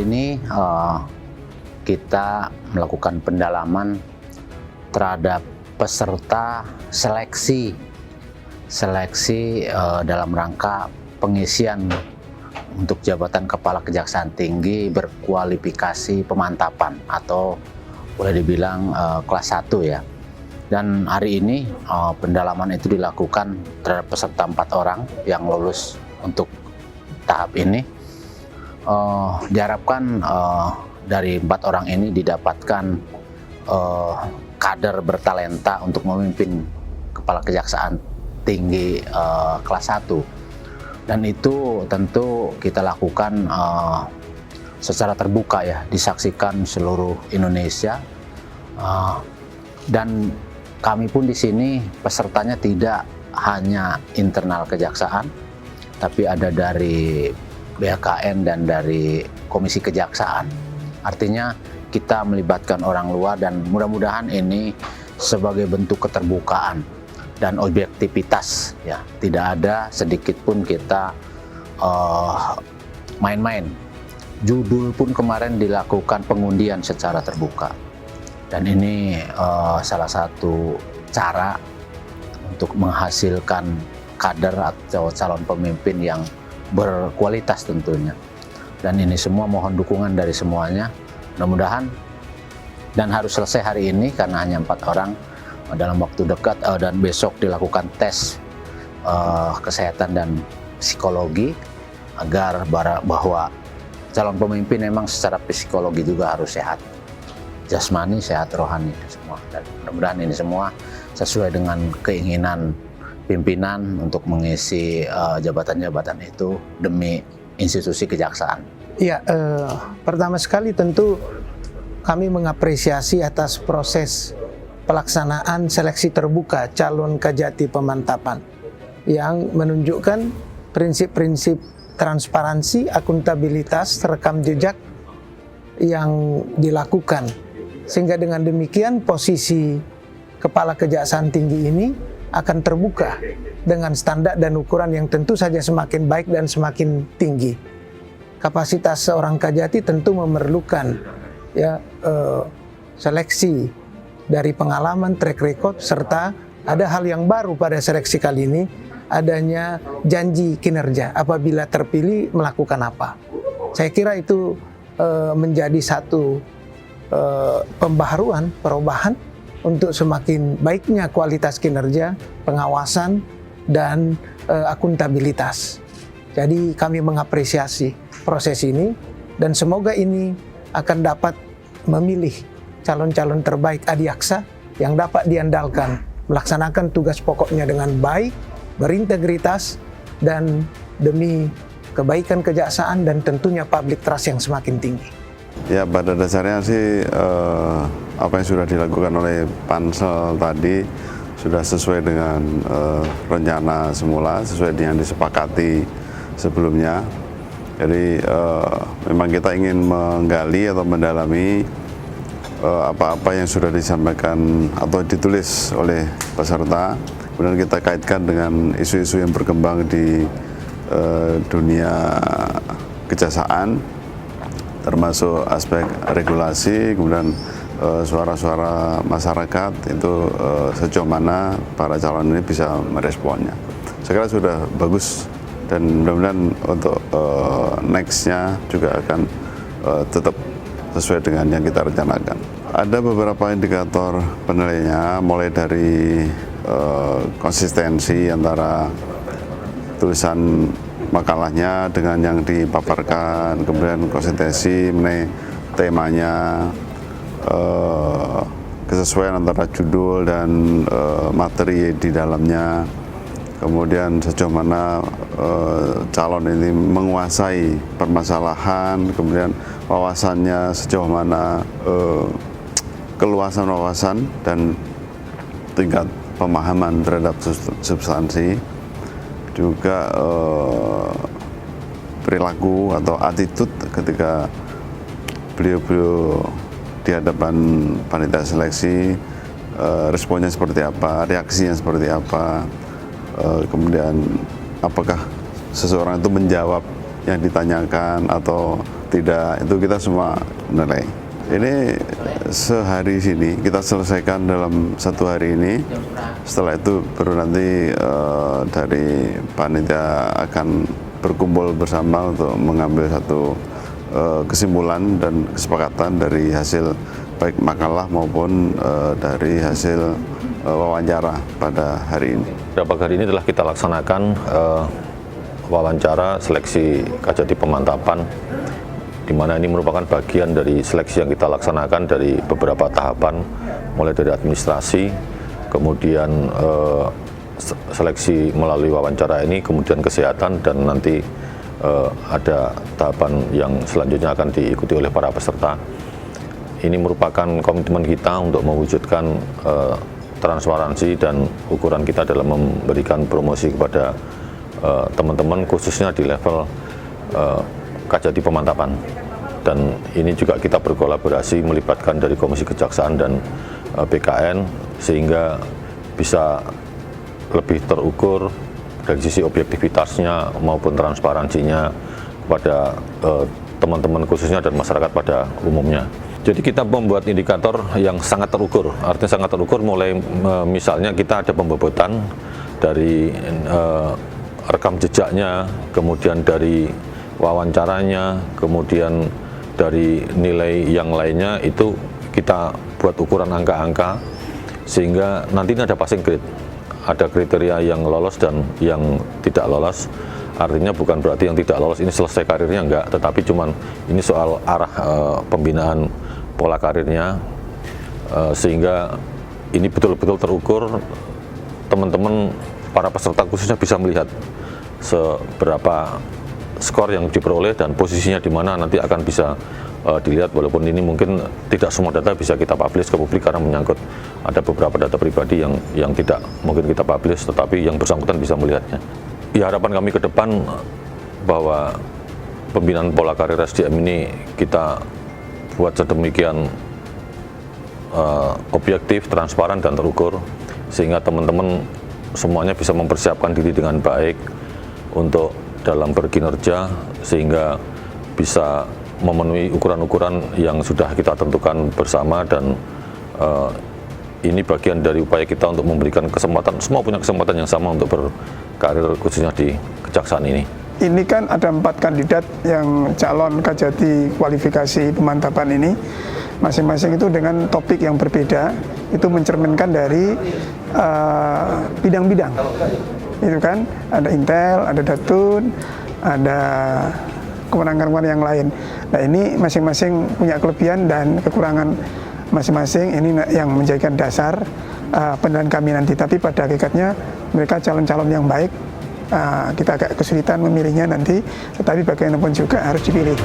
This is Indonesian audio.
hari ini kita melakukan pendalaman terhadap peserta seleksi dalam rangka pengisian untuk jabatan Kepala Kejaksaan Tinggi berkualifikasi pemantapan atau boleh dibilang kelas 1 ya. Dan hari ini pendalaman itu dilakukan terhadap peserta 4 orang yang lulus untuk tahap ini. Diharapkan dari 4 orang ini didapatkan kader bertalenta untuk memimpin Kepala Kejaksaan Tinggi kelas 1. Dan itu tentu kita lakukan secara terbuka ya, disaksikan seluruh Indonesia. Dan kami pun di sini pesertanya tidak hanya internal kejaksaan, tapi ada dari BKN dan dari Komisi Kejaksaan. Artinya kita melibatkan orang luar dan mudah-mudahan ini sebagai bentuk keterbukaan dan objektivitas ya. Tidak ada sedikit pun kita main-main. Judul pun kemarin dilakukan pengundian secara terbuka. Dan ini salah satu cara untuk menghasilkan kader atau calon pemimpin yang berkualitas tentunya. Dan ini semua mohon dukungan dari semuanya. Mudah-mudahan dan harus selesai hari ini karena hanya 4 orang dalam waktu dekat dan besok dilakukan tes kesehatan dan psikologi agar bahwa calon pemimpin memang secara psikologi juga harus sehat. Jasmani, sehat rohani semua. Dan mudah-mudahan ini semua sesuai dengan keinginan pimpinan untuk mengisi jabatan-jabatan itu demi institusi kejaksaan. Ya, pertama sekali tentu kami mengapresiasi atas proses pelaksanaan seleksi terbuka calon kajati pemantapan yang menunjukkan prinsip-prinsip transparansi, akuntabilitas, rekam jejak yang dilakukan. Sehingga dengan demikian posisi Kepala Kejaksaan Tinggi ini akan terbuka dengan standar dan ukuran yang tentu saja semakin baik dan semakin tinggi. Kapasitas seorang kajati tentu memerlukan ya seleksi dari pengalaman, track record, serta ada hal yang baru pada seleksi kali ini, adanya janji kinerja apabila terpilih melakukan apa. Saya kira itu menjadi satu pembaharuan, perubahan untuk semakin baiknya kualitas kinerja, pengawasan, dan akuntabilitas. Jadi kami mengapresiasi proses ini dan semoga ini akan dapat memilih calon-calon terbaik adiaksa yang dapat diandalkan, melaksanakan tugas pokoknya dengan baik, berintegritas, dan demi kebaikan kejaksaan dan tentunya public trust yang semakin tinggi. Ya, pada dasarnya sih apa yang sudah dilakukan oleh Pansel tadi sudah sesuai dengan rencana semula, sesuai dengan disepakati sebelumnya. Jadi memang kita ingin menggali atau mendalami apa-apa yang sudah disampaikan atau ditulis oleh peserta, kemudian kita kaitkan dengan isu-isu yang berkembang di dunia kejaksaan, termasuk aspek regulasi, kemudian suara-suara masyarakat itu sejauh mana para calon ini bisa meresponnya. Saya kira sudah bagus dan mudah-mudahan untuk next-nya juga akan tetap sesuai dengan yang kita rencanakan. Ada beberapa indikator penilaiannya, mulai dari konsistensi antara tulisan makalahnya dengan yang dipaparkan, kemudian konsistensi mengenai temanya, kesesuaian antara judul dan materi di dalamnya, kemudian sejauh mana calon ini menguasai permasalahan, kemudian wawasannya sejauh mana, keluasan wawasan dan tingkat pemahaman terhadap substansi, juga perilaku atau attitude ketika beliau-beliau di hadapan panitia seleksi, responnya seperti apa, reaksinya seperti apa, kemudian apakah seseorang itu menjawab yang ditanyakan atau tidak, itu kita semua nilai. Ini sehari sini kita selesaikan dalam 1 hari ini. Setelah itu baru nanti dari panitia akan berkumpul bersama untuk mengambil satu kesimpulan dan kesepakatan dari hasil baik makalah maupun dari hasil wawancara pada hari ini. Pada pagi hari ini telah kita laksanakan wawancara seleksi Kajati Pemantapan, di mana ini merupakan bagian dari seleksi yang kita laksanakan dari beberapa tahapan, mulai dari administrasi, kemudian seleksi melalui wawancara ini, kemudian kesehatan, dan nanti ada tahapan yang selanjutnya akan diikuti oleh para peserta. Ini merupakan komitmen kita untuk mewujudkan transparansi dan ukuran kita dalam memberikan promosi kepada teman-teman, khususnya di level Kajati Pemantapan. Dan ini juga kita berkolaborasi melibatkan dari Komisi Kejaksaan dan BKN, sehingga bisa lebih terukur dari sisi objektivitasnya maupun transparansinya kepada teman-teman khususnya dan masyarakat pada umumnya. Jadi kita membuat indikator yang sangat terukur, artinya sangat terukur, mulai misalnya kita ada pembobotan dari rekam jejaknya, kemudian dari wawancaranya, kemudian dari nilai yang lainnya, itu kita buat ukuran angka-angka sehingga nanti ada passing grade, ada kriteria yang lolos dan yang tidak lolos. Artinya bukan berarti yang tidak lolos ini selesai karirnya, enggak, tetapi cuman ini soal arah pembinaan pola karirnya, sehingga ini betul-betul terukur. Teman-teman para peserta khususnya bisa melihat seberapa skor yang diperoleh dan posisinya di mana nanti akan bisa dilihat, walaupun ini mungkin tidak semua data bisa kita publish ke publik karena menyangkut ada beberapa data pribadi yang tidak mungkin kita publish, tetapi yang bersangkutan bisa melihatnya. Ya, harapan kami ke depan bahwa pembinaan pola karir SDM ini kita buat sedemikian objektif, transparan, dan terukur, sehingga teman-teman semuanya bisa mempersiapkan diri dengan baik untuk dalam berkinerja, sehingga bisa memenuhi ukuran-ukuran yang sudah kita tentukan bersama. Dan ini bagian dari upaya kita untuk memberikan kesempatan, semua punya kesempatan yang sama untuk berkarir khususnya di kejaksaan ini. Ini kan ada 4 kandidat yang calon Kajati kualifikasi pemantapan ini, masing-masing itu dengan topik yang berbeda, itu mencerminkan dari bidang-bidang. Itu kan ada Intel, ada Datun, ada kewenangan-kewenangan yang lain. Nah, ini masing-masing punya kelebihan dan kekurangan masing-masing. Ini yang menjadikan dasar penilaian kami nanti. Tapi pada hakikatnya mereka calon-calon yang baik. Kita agak kesulitan memilihnya nanti, tetapi bagaimanapun juga harus dipilih.